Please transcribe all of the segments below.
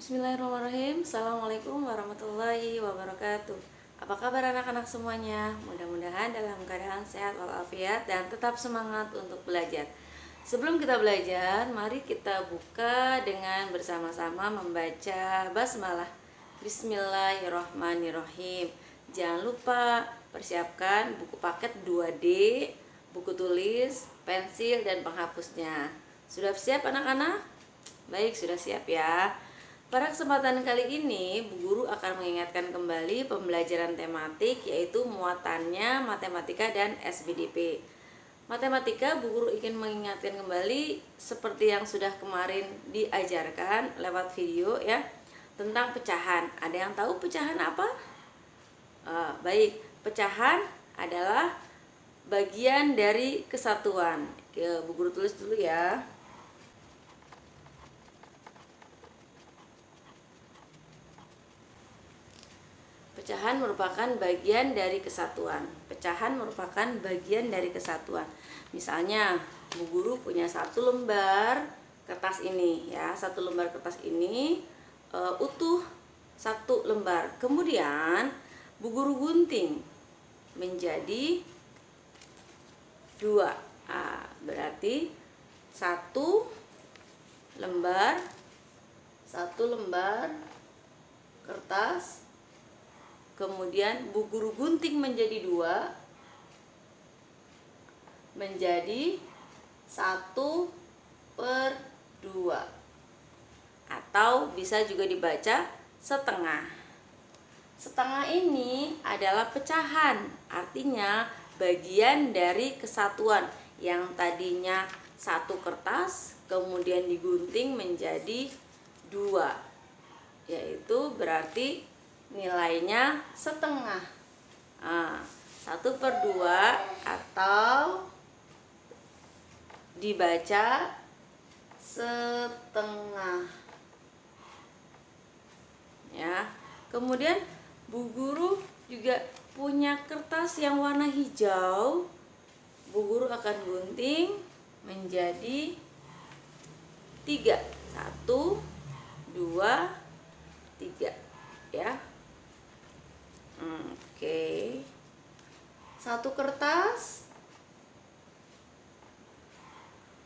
Bismillahirrahmanirrahim. Assalamualaikum warahmatullahi wabarakatuh. Apa kabar anak-anak semuanya? Mudah-mudahan dalam keadaan sehat walafiat dan tetap semangat untuk belajar. Sebelum kita belajar, mari kita buka dengan bersama-sama membaca basmalah. Bismillahirrahmanirrahim. Jangan lupa persiapkan buku paket 2D, buku tulis, pensil, dan penghapusnya. Sudah siap anak-anak? Baik, sudah siap ya. Pada kesempatan kali ini, Bu Guru akan mengingatkan kembali pembelajaran tematik, yaitu muatannya matematika dan SBDP. Matematika, Bu Guru ingin mengingatkan kembali seperti yang sudah kemarin diajarkan lewat video ya, tentang pecahan. Ada yang tahu pecahan apa? Baik, pecahan adalah bagian dari kesatuan. Bu Guru tulis dulu ya. Pecahan merupakan bagian dari kesatuan. Pecahan merupakan bagian dari kesatuan. Misalnya, Bu Guru punya satu lembar kertas ini ya, satu lembar kertas ini utuh satu lembar. Kemudian Bu Guru gunting menjadi dua. Berarti satu lembar kertas, kemudian Bu Guru gunting menjadi dua, menjadi 1/2, atau bisa juga dibaca setengah. Setengah ini adalah pecahan, artinya bagian dari kesatuan yang tadinya satu kertas kemudian digunting menjadi dua, yaitu berarti nilainya setengah. 1/2 atau dibaca setengah ya. Kemudian Bu Guru juga punya kertas yang warna hijau. Bu Guru akan gunting menjadi 3. 1, 2, 3 ya. Oke. Satu kertas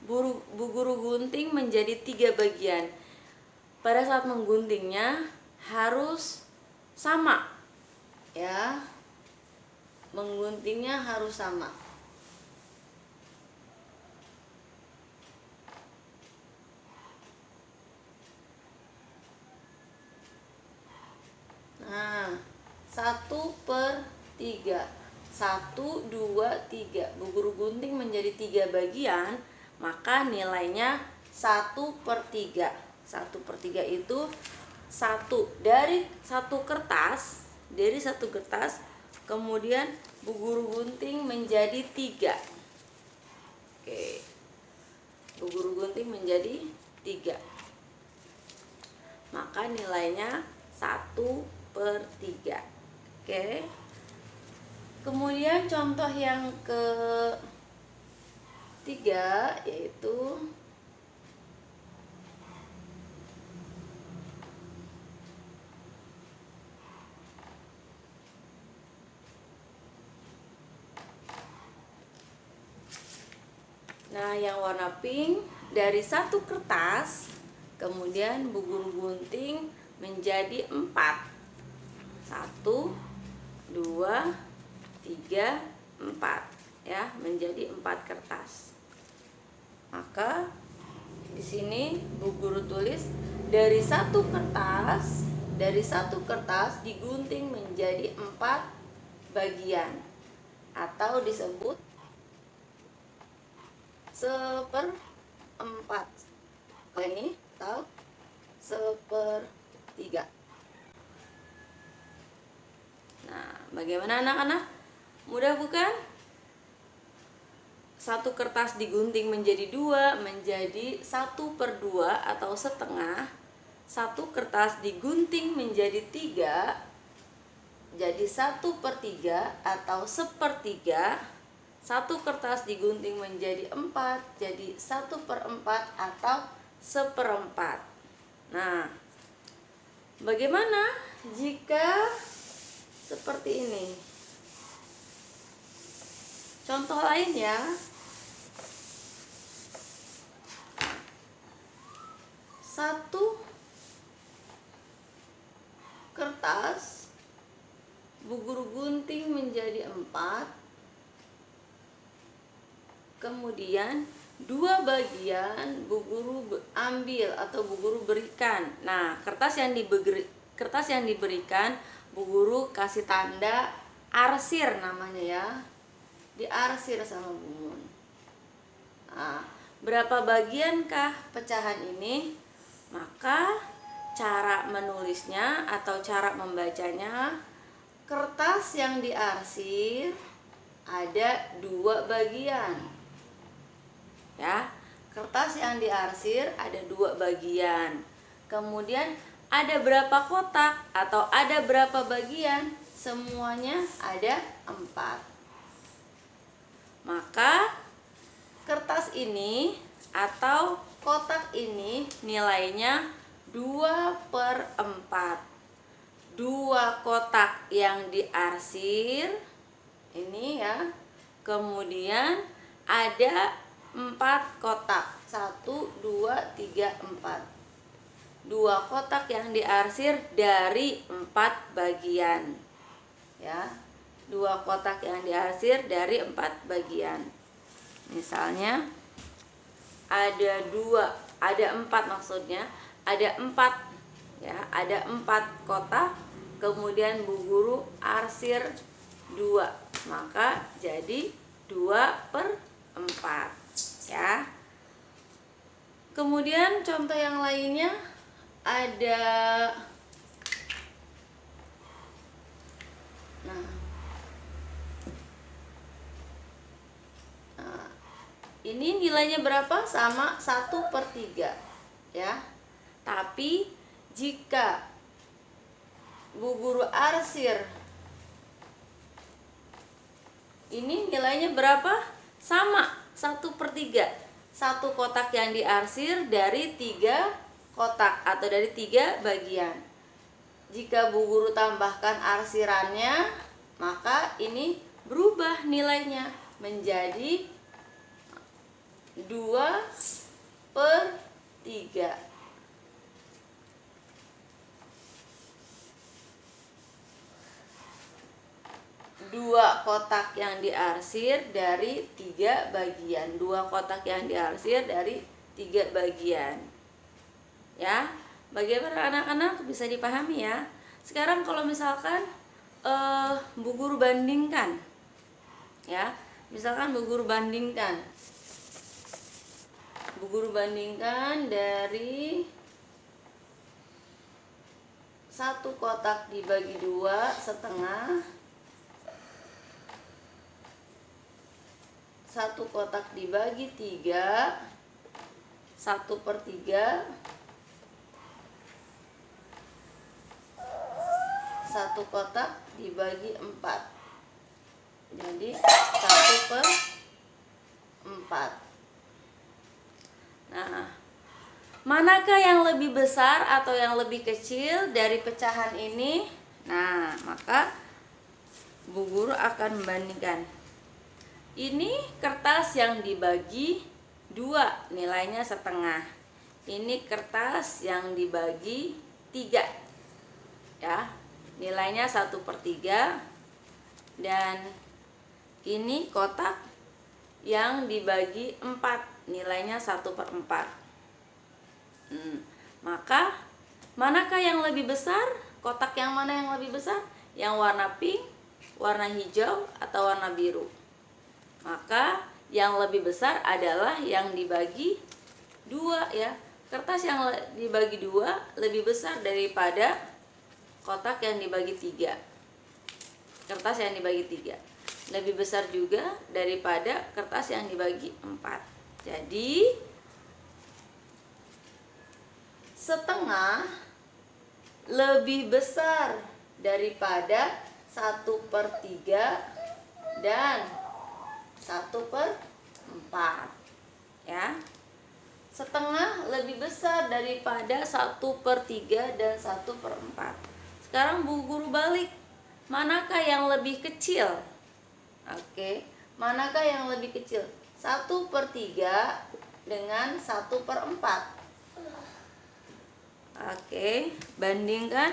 Bu Guru gunting menjadi 3 bagian. Pada saat mengguntingnya harus sama ya. Mengguntingnya harus sama. Nah, 1/3. 1, 2, 3. Bu Guru gunting menjadi 3 bagian, maka nilainya 1/3. 1/3 itu dari satu kertas, kemudian Bu Guru gunting menjadi 3. Oke. Bu Guru gunting menjadi 3. Maka nilainya 1/3. Oke. Kemudian contoh yang ketiga yaitu yang warna pink. Dari satu kertas kemudian Bu Guru gunting menjadi 4. 1, 2, 3, 4 ya, menjadi 4 kertas. Maka di sini Bu Guru tulis dari satu kertas digunting menjadi 4 bagian, atau disebut 1/4. Ini atau 1/3. Nah, bagaimana anak-anak? Mudah bukan? Satu kertas digunting menjadi 2, menjadi 1/2 atau setengah. Satu kertas digunting menjadi 3, jadi 1/3 atau 1/3. Satu kertas digunting menjadi 4, jadi 1/4 atau 1/4. Nah, Bagaimana jika seperti ini? Contoh lain ya. Satu kertas Bu Guru gunting menjadi 4, kemudian 2 bagian Bu Guru ambil atau Bu Guru berikan. Nah, kertas yang diberikan Bu Guru kasih tanda arsir namanya ya, diarsir sama Bun. Nah, berapa bagiankah pecahan ini? Maka cara menulisnya atau cara membacanya, kertas yang diarsir ada 2 bagian. Ya, kertas yang diarsir ada 2 bagian. Kemudian ada berapa kotak atau ada berapa bagian? Semuanya ada 4. Maka kertas ini atau kotak ini nilainya 2/4. 2 kotak yang diarsir ini ya, kemudian ada 4 kotak, 1, 2, 3, 4. 2 kotak yang diarsir dari 4 bagian ya, 2 kotak yang diarsir dari 4 bagian. Misalnya ada 4 maksudnya, ada 4 ya, ada 4 kotak, kemudian Bu Guru arsir 2, maka jadi 2/4 ya. Kemudian contoh yang lainnya ada, ini nilainya berapa? Sama 1/3 ya. Tapi jika Bu Guru arsir, ini nilainya berapa? Sama 1/3. 1 kotak yang diarsir dari 3 kotak atau dari 3 bagian. Jika Bu Guru tambahkan arsirannya, maka ini berubah nilainya menjadi 2/3. Dua kotak yang diarsir dari 3 bagian. 2 kotak yang diarsir dari 3 bagian. Ya, bagaimana anak-anak, bisa dipahami ya? Sekarang kalau misalkan Bu Guru bandingkan, ya, misalkan Bu Guru bandingkan dari 1 kotak dibagi 2 setengah, 1 kotak dibagi 3, 1/3, 1 kotak dibagi 4, jadi 1/4. Nah, manakah yang lebih besar atau yang lebih kecil dari pecahan ini? Nah, maka Bu Guru akan membandingkan. Ini kertas yang dibagi 2, nilainya setengah. Ini kertas yang dibagi 3 ya, nilainya 1/3. Dan ini kotak yang dibagi 4, nilainya 1/4. Maka manakah yang lebih besar? Kotak yang mana yang lebih besar? Yang warna pink, warna hijau, atau warna biru? Maka yang lebih besar adalah yang dibagi 2 ya. Kertas yang dibagi 2 lebih besar daripada kotak yang dibagi 3. Kertas yang dibagi 3 lebih besar juga daripada kertas yang dibagi 4. Jadi setengah lebih besar daripada 1/3 dan 1/4 ya. setengah lebih besar daripada 1/3 dan 1/4. Sekarang Bu Guru balik, manakah yang lebih kecil? Oke, manakah yang lebih kecil? 1/3 dengan 1/4. Oke, bandingkan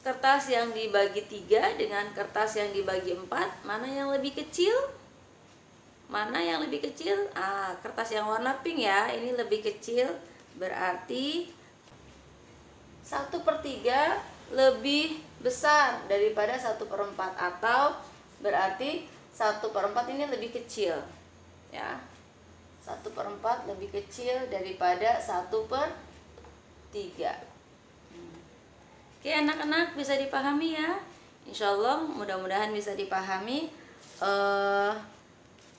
kertas yang dibagi 3 dengan kertas yang dibagi 4, mana yang lebih kecil? Mana yang lebih kecil? Kertas yang warna pink ya, ini lebih kecil, berarti 1/3 lebih besar daripada 1/4, atau berarti 1/4 ini lebih kecil ya. 1/4 lebih kecil daripada 1/3. Oke anak-anak, bisa dipahami ya? Insya Allah mudah-mudahan bisa dipahami.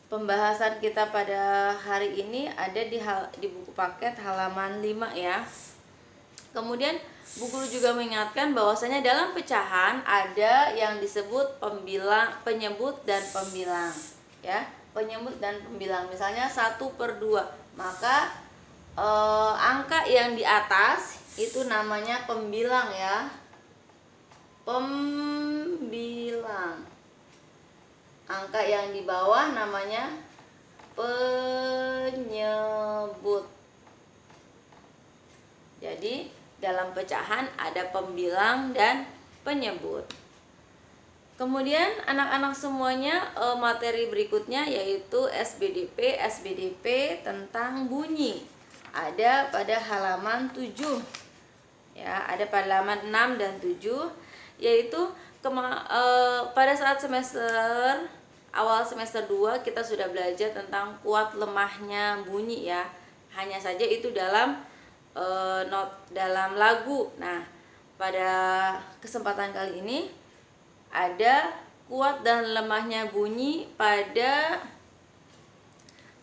Pembahasan kita pada hari ini ada di buku paket halaman 5 ya. Kemudian Bu Guru juga mengingatkan bahwasanya dalam pecahan ada yang disebut penyebut dan pembilang ya. Penyebut dan pembilang, misalnya 1/2, maka angka yang di atas itu namanya pembilang ya. Pembilang. Angka yang di bawah namanya penyebut. Jadi dalam pecahan ada pembilang dan penyebut. Kemudian anak-anak semuanya, materi berikutnya yaitu SBDP tentang bunyi. Ada pada halaman 7. Ya, ada pada halaman 6 dan 7, yaitu pada saat awal semester 2 kita sudah belajar tentang kuat lemahnya bunyi ya. Hanya saja itu dalam dalam lagu. Nah, pada kesempatan kali ini ada kuat dan lemahnya bunyi pada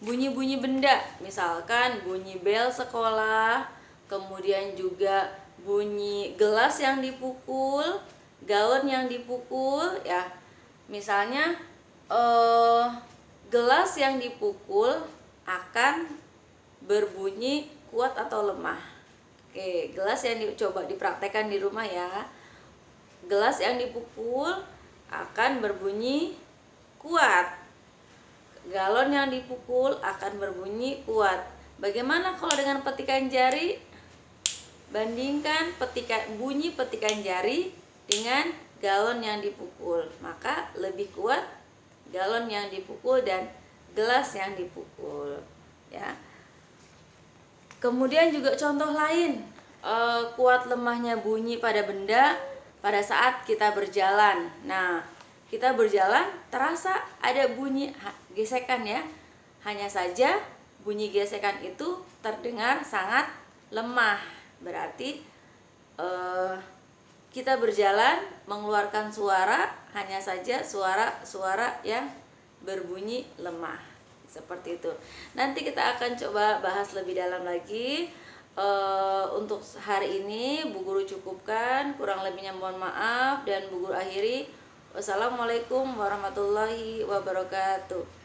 bunyi-bunyi benda. Misalkan bunyi bel sekolah, kemudian juga bunyi gelas yang dipukul, galon yang dipukul ya. Misalnya gelas yang dipukul akan berbunyi kuat atau lemah. Oke, gelas yang coba dipraktekkan di rumah ya. Gelas yang dipukul akan berbunyi kuat. Galon yang dipukul akan berbunyi kuat. Bagaimana kalau dengan petikan jari? Bandingkan bunyi petikan jari dengan galon yang dipukul, maka lebih kuat galon yang dipukul dan gelas yang dipukul ya. Kemudian juga contoh lain, kuat lemahnya bunyi pada benda pada saat kita berjalan. Nah, kita berjalan terasa ada bunyi gesekan ya. Hanya saja bunyi gesekan itu terdengar sangat lemah. Berarti kita berjalan mengeluarkan suara, hanya saja suara yang berbunyi lemah. Seperti itu. Nanti kita akan coba bahas lebih dalam lagi. Untuk hari ini Bu Guru cukupkan, kurang lebihnya mohon maaf, dan Bu Guru akhiri. Wassalamualaikum warahmatullahi wabarakatuh.